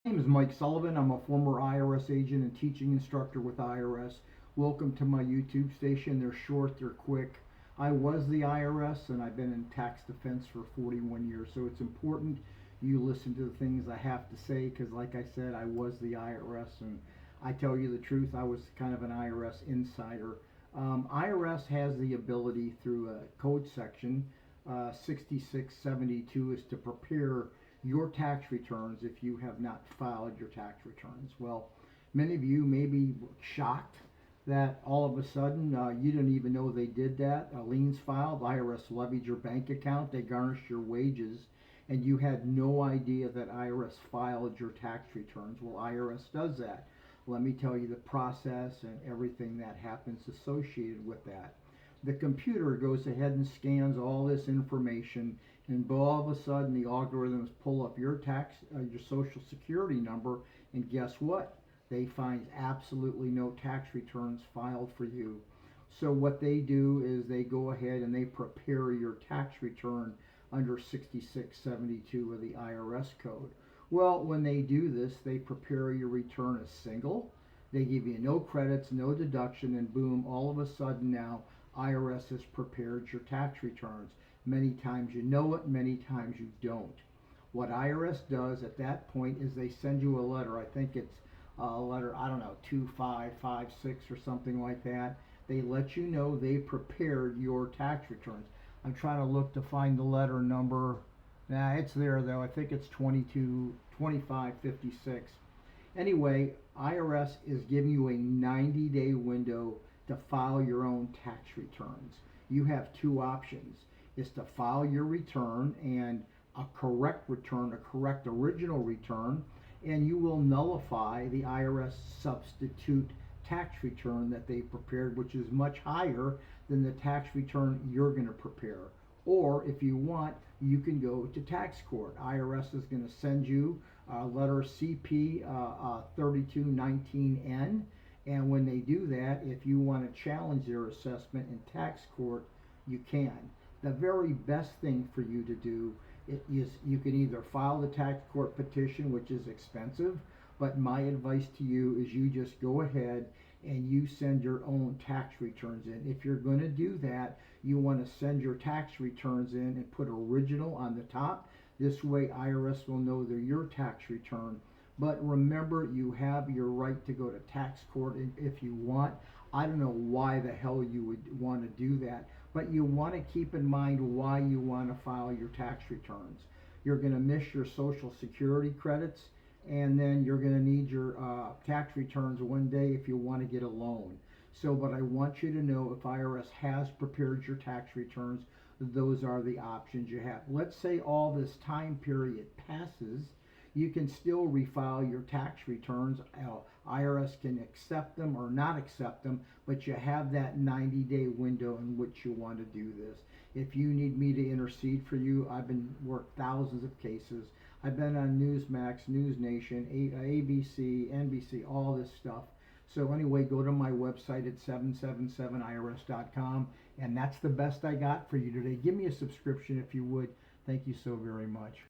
My name is Mike Sullivan. I'm a former IRS agent and teaching instructor with IRS. Welcome to my YouTube station. They're short, they're quick. I was the IRS and I've been in tax defense for 41 years, so it's important you listen to the things I have to say because, like I said, I was the IRS and I tell you the truth, I was kind of an IRS insider. IRS has the ability through a code section 6672 is to prepare your tax returns if you have not filed your tax returns. Well, many of you may be shocked that all of a sudden you didn't even know they did that. Liens filed, IRS levied your bank account, they garnished your wages, and you had no idea that IRS filed your tax returns. Well, IRS does that. Let me tell you the process and everything that happens associated with that. The computer goes ahead and scans all this information, and all of a sudden the algorithms pull up your your social security number, and guess what? They find absolutely no tax returns filed for you. So what they do is they go ahead and they prepare your tax return under 6672 of the IRS code. Well, when they do this, they prepare your return as single. They give you no credits, no deduction, and boom, all of a sudden now IRS has prepared your tax returns. Many times you know it, many times you don't. What IRS does at that point is they send you a letter. I think it's a letter, I don't know, 2556 or something like that. They let you know they prepared your tax returns. I'm trying to look to find the letter number. Nah, it's there though. I think it's 2556. Anyway, IRS is giving you a 90-day window to file your own tax returns. You have two options. It's to file your return and a correct return, a correct original return, and you will nullify the IRS substitute tax return that they prepared, which is much higher than the tax return you're going to prepare. Or if you want, you can go to tax court. IRS is going to send you letter CP 3219N, and when they do that, if you want to challenge their assessment in tax court, you can. The very best thing for you to do is you can either file the tax court petition, which is expensive, but my advice to you is you just go ahead and you send your own tax returns in. If you're going to do that, you want to send your tax returns in and put original on the top. This way IRS will know they're your tax return. But remember, you have your right to go to tax court if you want. I don't know why the hell you would want to do that, but you want to keep in mind why you want to file your tax returns. You're going to miss your Social Security credits, and then you're going to need your tax returns one day if you want to get a loan. So, but I want you to know if IRS has prepared your tax returns, those are the options you have. Let's say all this time period passes, you can still refile your tax returns. IRS can accept them or not accept them, but you have that 90-day window in which you want to do this. If you need me to intercede for you, I've been worked thousands of cases. I've been on Newsmax, News Nation, ABC, NBC, all this stuff. So anyway, go to my website at 777irs.com, and that's the best I got for you today. Give me a subscription if you would. Thank you so very much.